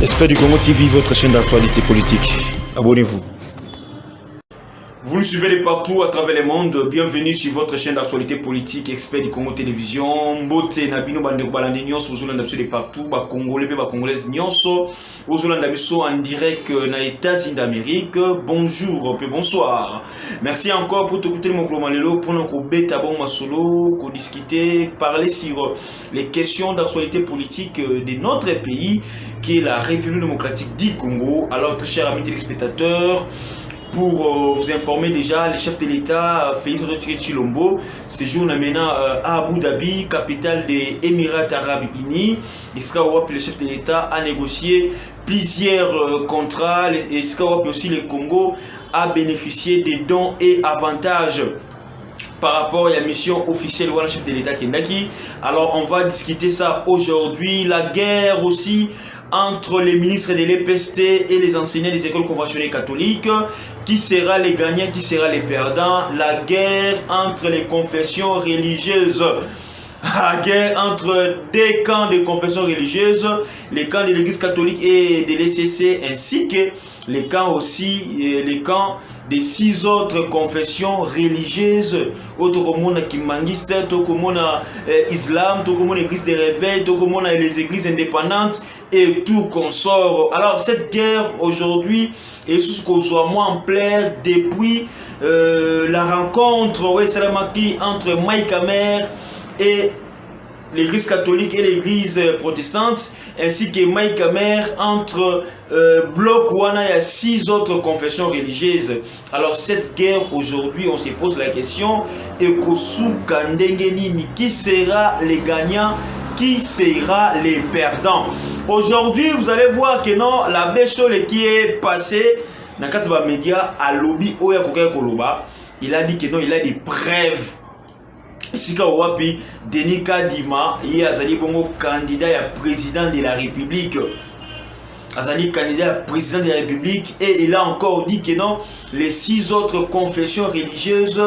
Expert du Congo TV, votre chaîne d'actualité politique. Abonnez-vous. Vous nous suivez de partout à travers le monde. Bienvenue sur votre chaîne d'actualité politique, Expert du Congo Télévision. Mbote Nabino Bandeko Balandi Nyonso, Ozolanda Biso de partout, ba Congolais et ba Congolaises Nyonso, Ozolanda Biso en direct na États-Unis d'Amérique. Bonjour et bonsoir. Merci encore pour t'écouter mon Clomanelo, pour nous bêta bon masolo, pour discuter, parler sur les questions d'actualité politique de notre pays, qui est la République démocratique du Congo. Alors, très chers amis téléspectateurs, pour vous informer déjà, le chef de l'État, Félix Antoine Tshilombo, séjourne maintenant à Abu Dhabi, capitale des Émirats Arabes Unis. Le chef de l'État a négocié plusieurs contrats. Et aussi le Congo a bénéficié des dons et avantages par rapport à la mission officielle du chef de l'État Kendaki. Alors on va discuter ça aujourd'hui. La guerre aussi entre les ministres de l'EPST et les enseignants des écoles conventionnelles catholiques. Qui sera les gagnants, qui sera les perdants? La guerre entre les confessions religieuses. La guerre entre des camps de confessions religieuses, les camps de l'église catholique et de l'ECC, ainsi que les camps aussi, les camps des 6 autres confessions religieuses, autres comme Kimangiste, comme Islam, comme l'église des réveils, comme les églises indépendantes et tout consort. Alors cette guerre aujourd'hui est sous ce qu'on soit moins en plaire depuis la rencontre entre Mike Hammer et l'église catholique et l'église protestante, ainsi que Mike Hammer entre Bloc Wana et 6 autres confessions religieuses. Alors cette guerre aujourd'hui, on se pose la question, qui sera les gagnants, qui sera les perdants? Aujourd'hui, vous allez voir que non, la belle chose qui est passée dans les médias à lobby Oya Koloba, il a dit que non, il a des preuves. Sika Wapi, Denis Kadima, il a dit bongo candidat à président de la République. Azali candidat à président de la République, et il a encore dit que non, les 6 autres confessions religieuses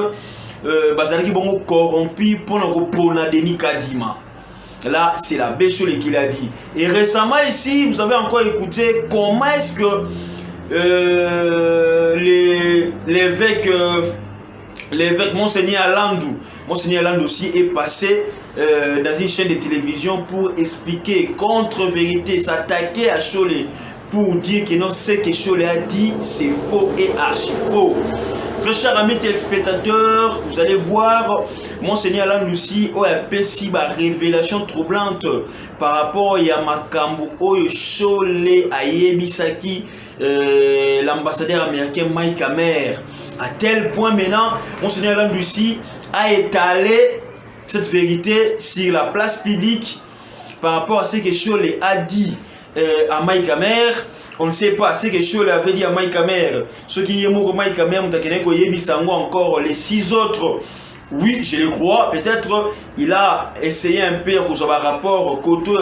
bazali bongo corrompus pour Denis Kadima. Là, c'est la belle chose qu'il a dit. Et récemment ici, vous avez encore écouté comment est-ce que l'évêque Monseigneur Landou aussi est passé dans une chaîne de télévision pour expliquer contre-vérité, s'attaquer à Cholet pour dire que non, ce que Cholet a dit, c'est faux et archi faux. Très chers amis téléspectateurs, vous allez voir Monseigneur Landouci a fait une révélation troublante par rapport à Makambu Oyo Cholet Ayebisaki, l'ambassadeur américain Mike Hammer. À tel point maintenant, Monseigneur Landouci a étalé cette vérité sur la place publique par rapport à ce que Cholet a dit à Mike Hammer. On ne sait pas ce que Cholet avait dit à Mike Hammer. Ce qui est mot Mike Hammer, encore les 6 autres. Oui, je le crois. Peut-être il a essayé un peu de un rapport Koto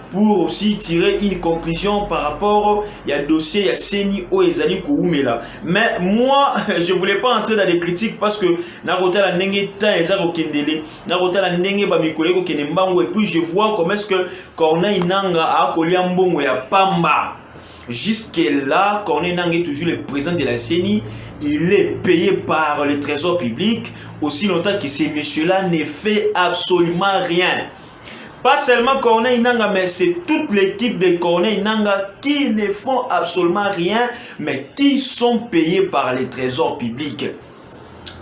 pour aussi tirer une conclusion par rapport à dossier à Seni ou Ezali Kououmela. Mais moi, je ne voulais pas entrer dans les critiques parce que Narota la Nenge Tan Ezaro Kendele, Narota la Nenge Bamikoleko Kenembango, et puis je vois comment est-ce que Corneille Nanga a Koliambongo et à Pamba. Jusque-là, Corneille Nanga est toujours le président de la CENI. Il est payé par le trésor public aussi longtemps que ces messieurs-là ne fait absolument rien. Pas seulement Corneille Nanga, mais c'est toute l'équipe de Corneille Nanga qui ne font absolument rien, mais qui sont payés par les trésors publics.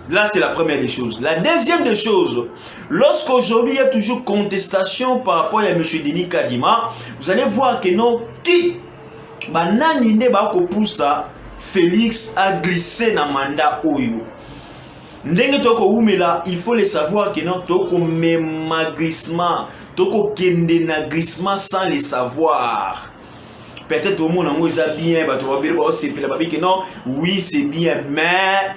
Là, c'est la première des choses. La deuxième des choses, lorsqu'aujourd'hui il y a toujours contestation par rapport à M. Denis Kadima, vous allez voir que non, qui bananinde bakopoussa Félix a glissé dans le mandat Oyo. Ndenge toko oumela, il faut le savoir que non, toko mema glissement, toko kende na glissement sans le savoir. Peut-être au monde en est bien, que non, oui c'est bien, mais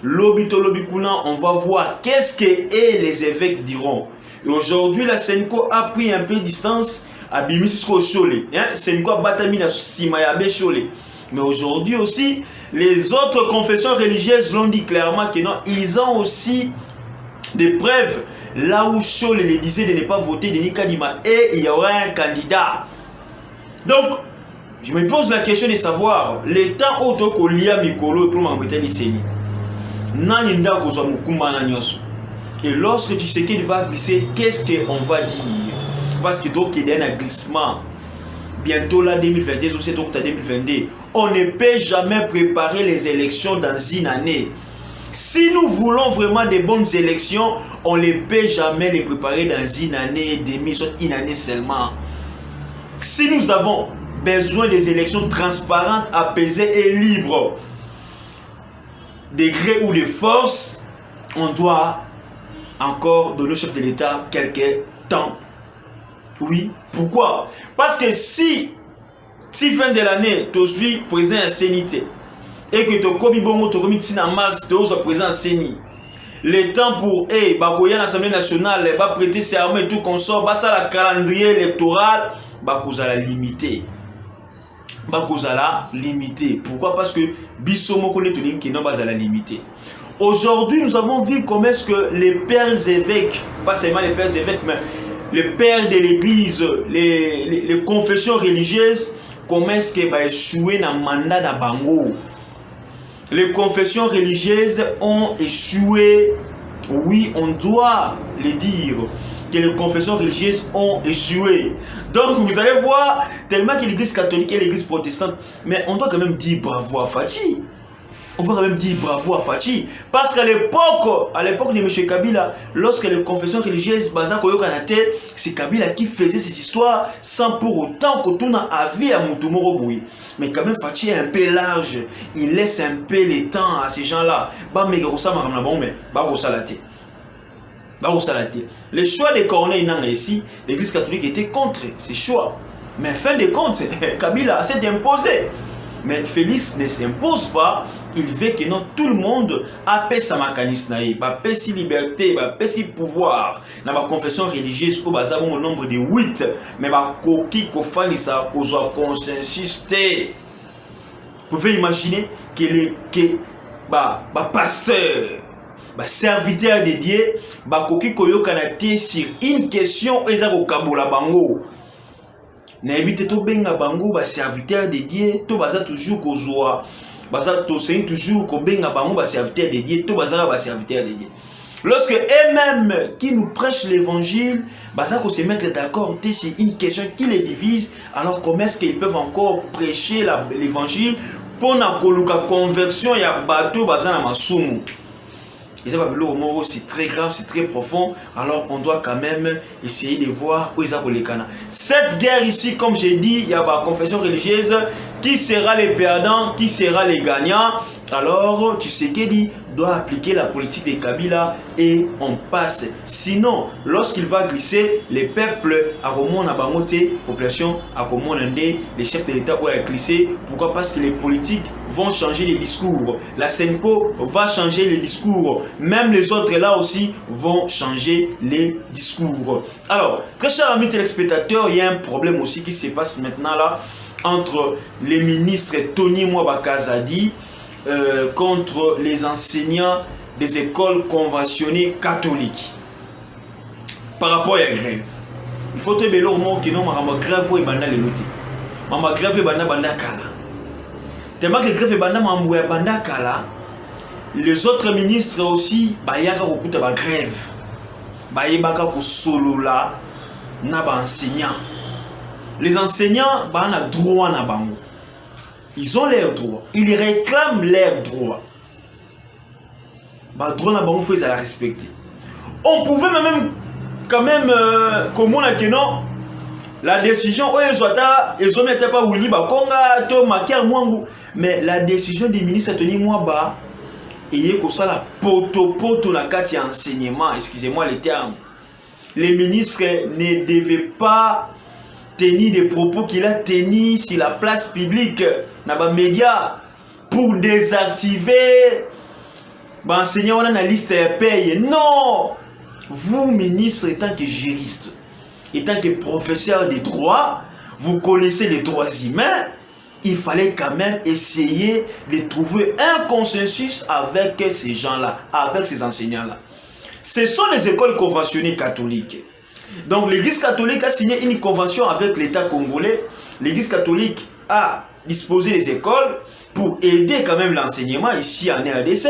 lobito lobikuna, on va voir qu'est-ce que les évêques diront. Et aujourd'hui, la Senko a pris un peu de distance à Bimisko Cholet. Senko a batami na Simayabe Cholet. Mais aujourd'hui aussi, les autres confessions religieuses l'ont dit clairement que non, ils ont aussi des preuves là où Cholet les disait de ne pas voter Denis Kadima et il y aura un candidat. Donc, Je me pose la question de savoir, le temps où tu as lié Mikolo et pour m'embêter les Séni. Naninda Kozo Mukumba Nanyosu. Et lorsque tu sais qu'il va glisser, qu'est-ce qu'on va dire? Parce que donc il y a un glissement. Bientôt là, 2022, ou c'est donc 2022. On ne peut jamais préparer les élections dans une année. Si nous voulons vraiment des bonnes élections, on ne peut jamais les préparer dans une année et demie, soit une année seulement. Si nous avons besoin des élections transparentes, apaisées et libres, de gré ou de force, on doit encore donner au chef de l'État quelques temps. Oui, pourquoi? Parce que si fin de l'année, tu suis président à Sénité, et que tu commis bongo, tu commis en mars, tu es président à Séni, le temps pour l'Assemblée nationale va prêter serment et tout consort, bah ça le calendrier électoral, bah la limité. La limité. Pourquoi? Parce que Bissomo connaît tout qui non la limité. Aujourd'hui, nous avons vu comment est-ce que les pères évêques, pas seulement les pères évêques, mais les pères de l'église, les confessions religieuses, comment est-ce qu'ils vont échouer dans le mandat de Bango. Les confessions religieuses ont échoué. Oui, on doit le dire que les confessions religieuses ont échoué. Donc vous allez voir, tellement que l'église catholique et l'église protestante, mais on doit quand même dire bravo à Fachi. On va quand même dire bravo à Fachi. Parce qu'à l'époque de M. Kabila, lorsque les confessions religieuses, c'est Kabila qui faisait ces histoires sans pour autant que tout n'a avis à Moutoumoro Boui. Mais quand même, Fachi est un peu large. Il laisse un peu le temps à ces gens-là. Le choix de Corneille ici, l'église catholique était contre ces choix. Mais fin de compte, Kabila s'est imposé. Mais Félix ne s'impose pas. Il veut que non, tout le monde a sa mécanisme, a sa liberté, a sa pouvoir. Dans la confession religieuse, il y a un nombre de 8. Mais il y a un consensus. Vous pouvez imaginer que les pasteurs, les serviteurs de Dieu, sur une question, ils ont Kabola Bango. N'habite tout bien à Bango, les serviteurs de Dieu, tout baza toujours Kozoa. Baza tosein toujours ko benga bango ba serviteur de Dieu, tout baza ba serviteur de Dieu. Lorsque eux-mêmes qui nous prêchent l'évangile, baza ko se mettre d'accord sur une question qui les divise, alors comment est-ce qu'ils peuvent encore prêcher l'évangile pour na koluka conversion ya bateau baza na masumu. C'est très grave, c'est très profond. Alors on doit quand même essayer de voir où ils ont les canards. Cette guerre ici, comme j'ai dit, il y a la confession religieuse. Qui sera les perdants, qui sera les gagnants? Alors Tshisekedi doit appliquer la politique de Kabila et on passe. Sinon, lorsqu'il va glisser, les peuples à Romon à Bangote, population à Romon les chefs de l'État vont glisser. Pourquoi? Parce que les politiques vont changer les discours. La Senko va changer les discours. Même les autres là aussi vont changer les discours. Alors, très chers amis téléspectateurs, il y a un problème aussi qui se passe maintenant là entre les ministres Tony Mwabakazadi contre les enseignants des écoles conventionnées catholiques par rapport à la grève. Il faut te dire que non, ma grève est banda le loti. Ma grève est banda kala. Tellement que grève est banda kala, les autres ministres aussi bayaka kokuta ba grève. Bayebaka ko solo la na ba enseignants. Les enseignants ont droit na bango. Ils ont leurs droits. Ils réclament leurs droits. Bah droit na bango faut les respecter. On pouvait même quand même comme on a que non la décision ils ont n'était pas Willy Bakonga to Makia Mwangu, mais la décision du ministre Tony Mwaba et que ça la poto na kati enseignement, excusez-moi les termes. Les ministres ne devaient pas tenir des propos qu'il a tenus sur la place publique, dans les médias, pour désactiver l'enseignant dans la liste de paye. Non! Vous, ministre, étant que juriste, étant que professeur de droit, vous connaissez les droits humains, il fallait quand même essayer de trouver un consensus avec ces gens-là, avec ces enseignants-là. Ce sont les écoles conventionnées catholiques. Donc l'église catholique a signé une convention avec l'État congolais. L'église catholique à disposer les écoles pour aider quand même l'enseignement ici en RDC.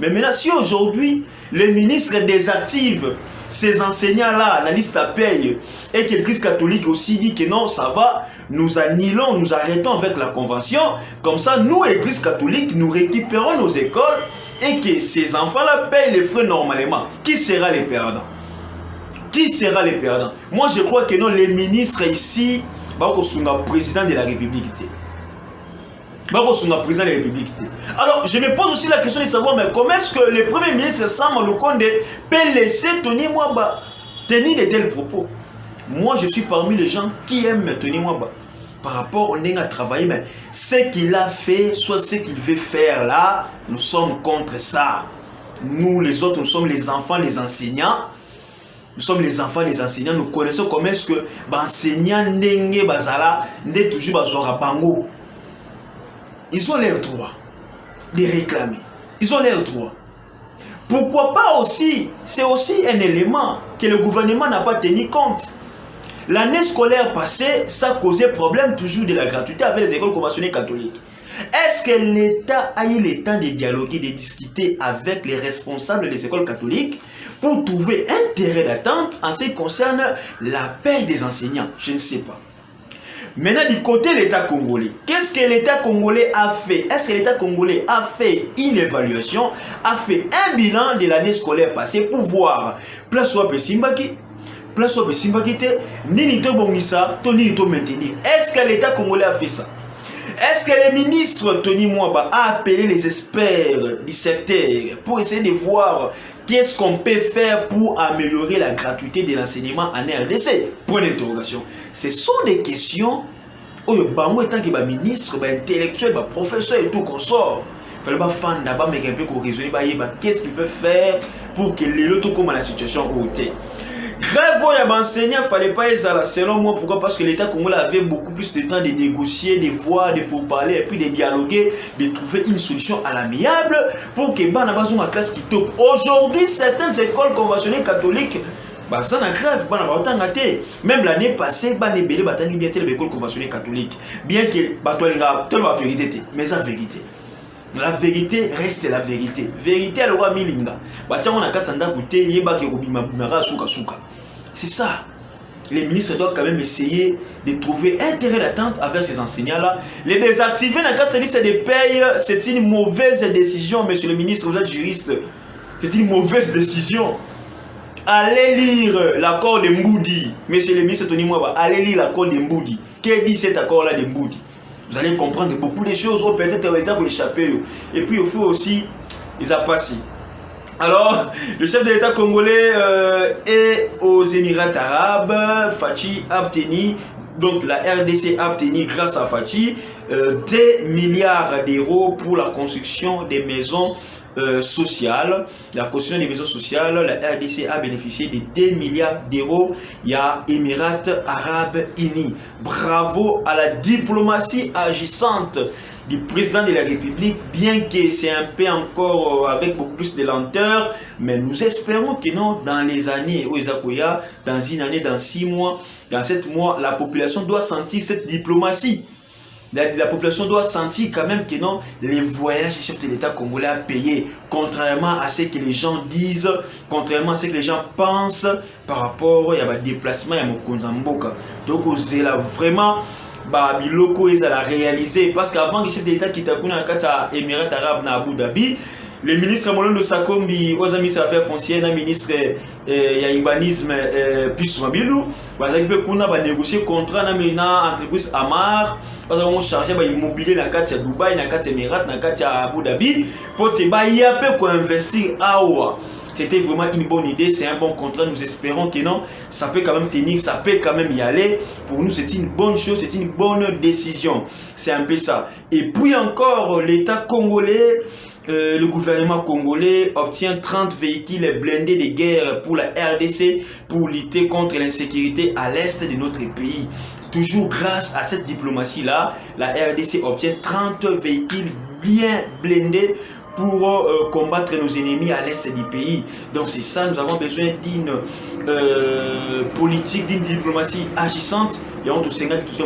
Mais maintenant, si aujourd'hui, les ministres désactivent ces enseignants-là, la liste à paye, et que l'Église catholique aussi dit que non, ça va, nous annulons, nous arrêtons avec la convention, comme ça, nous, Église catholique, nous récupérons nos écoles et que ces enfants-là payent les frais normalement. Qui sera les perdants? Qui sera les perdants? Moi, je crois que non, les ministres ici, le président de la République. Président de la République. Alors, je me pose aussi la question de savoir, mais comment est-ce que le premier ministre Sam Lukonde peut laisser Tony Mwaba tenir de tels propos? Moi, je suis parmi les gens qui aiment Tony Mwaba par rapport au Nenga travailler, mais ce qu'il a fait, soit ce qu'il veut faire là, nous sommes contre ça. Nous, les autres, nous sommes les enfants, les enseignants. Nous sommes les enfants, les enseignants. Nous connaissons comment est-ce que l'enseignant Nenge Bazala n'est toujours Bazora Bango. Ils ont leur droit de réclamer. Ils ont leur droit. Pourquoi pas aussi, c'est aussi un élément que le gouvernement n'a pas tenu compte. L'année scolaire passée, ça causait problème toujours de la gratuité avec les écoles conventionnelles catholiques. Est-ce que l'État a eu le temps de dialoguer, de discuter avec les responsables des écoles catholiques pour trouver un terrain d'attente en ce qui concerne la paie des enseignants? Je ne sais pas. Maintenant, du côté de l'État congolais, qu'est-ce que l'État congolais a fait? Est-ce que l'État congolais a fait une évaluation, a fait un bilan de l'année scolaire passée pour voir place où peut Simbaki, place où peut Simbaki, ni to bongisa, to ni to maintenir. Est-ce que l'État congolais a fait ça? Est-ce que le ministre Tony Mwaba a appelé les experts du secteur pour essayer de voir qu'est-ce qu'on peut faire pour améliorer la gratuité de l'enseignement en RDC? Point d'interrogation. Ce sont des questions où le bango étant que ministre, intellectuel, professeur et tout qu'on sort. Il fallait fan d'abord mais un peu qu'on raisonne qu'est-ce qu'il peut faire pour que les autres comme la situation haute. Grève il y a enseignant, il ne fallait pas être là. Selon moi, pourquoi? Parce que l'État congolais avait beaucoup plus de temps de négocier, de voir, de pourparler, et puis de dialoguer, de trouver une solution à l'amiable pour que la classe qui toque. Aujourd'hui, certaines écoles conventionnelles catholiques, ça n'a grève, même l'année passée, les écoles conventionnelles catholiques. Bien que la vérité, mais la vérité. La vérité reste la vérité. Vérité à l'oua milinga. C'est ça. Les ministres doivent quand même essayer de trouver un terrain d'attente avec ces enseignants-là. Les désactiver dans la liste de paye, c'est une mauvaise décision, monsieur le ministre, vous êtes juriste. C'est une mauvaise décision. Allez lire l'accord de Mboudi. Monsieur le ministre Tony Mwaba, allez lire l'accord de Mboudi. Qu'est-ce que dit cet accord-là de Mboudi? Vous allez comprendre beaucoup de choses, peut-être ils ont échappé. Et puis au fond aussi, ils ont passé. Alors, le chef de l'État congolais est aux Émirats arabes. Fachi a obtenu, donc la RDC a obtenu grâce à Fachi, des milliards d'euros pour la construction des maisons sociales. La construction des maisons sociales, la RDC a bénéficié de 2 milliards d'euros. Il y a Émirats arabes unis. Bravo à la diplomatie agissante du président de la République, bien que c'est un peu encore avec beaucoup plus de lenteur, mais nous espérons que non, dans les années, dans une année, dans 6 mois, dans 7 mois, la population doit sentir cette diplomatie. La population doit sentir quand même que non, les voyages du chef de l'État congolais a payé, contrairement à ce que les gens disent, contrairement à ce que les gens pensent par rapport à déplacement à Mokonzamboka. Donc, c'est là vraiment biloko ils allaient réaliser parce qu'avant que le chef de l'État quitte à Émirats arabes na Abu Dhabi, le ministre Molondo Sakombi aux amis des affaires foncières, le ministre ya urbanisme Pius Mabilou, kuna ba négocier contrat na entreprise Amar, on chargé ba immobilier na kati ya Dubaï, na kati ya Émirats, na kati ya Abu Dhabi pour te ba yape ko investir awa. C'était vraiment une bonne idée, c'est un bon contrat, nous espérons que non, ça peut quand même tenir, ça peut quand même y aller. Pour nous, c'est une bonne chose, c'est une bonne décision. C'est un peu ça. Et puis encore, l'État congolais, le gouvernement congolais obtient 30 véhicules blindés de guerre pour la RDC pour lutter contre l'insécurité à l'est de notre pays. Toujours grâce à cette diplomatie-là, la RDC obtient 30 véhicules bien blindés pour combattre nos ennemis à l'est du pays. Donc c'est ça, nous avons besoin d'une politique, d'une diplomatie agissante, et on te sait que tout ça,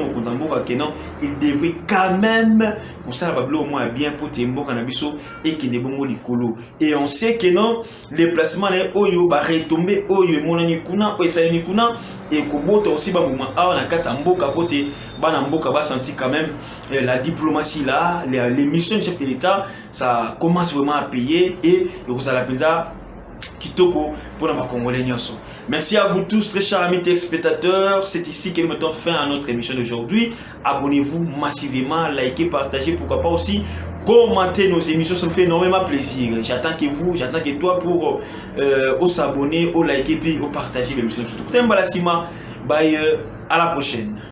il devrait quand même, comme ça, au moins bien pour Tembo Canabiso et qui n'est bon likolo. Et on sait que non, les placements, Oyo, va retomber, Oyo, Monanikuna, Oesanikuna, et Koboto aussi, moment, on a 4 Mboka, Poté, Banamboka va sentir quand même la diplomatie là, les missions du chef de l'État, ça commence vraiment à payer et vous allez appeler ça Kitoko pour les Congolais. Merci à vous tous, très chers amis téléspectateurs. C'est ici que nous mettons fin à notre émission d'aujourd'hui. Abonnez-vous massivement, likez, partagez, pourquoi pas aussi commenter nos émissions, ça me fait énormément plaisir. J'attends que vous, j'attends que toi pour s'abonner, liker, puis partager l'émission. Bye, à la prochaine.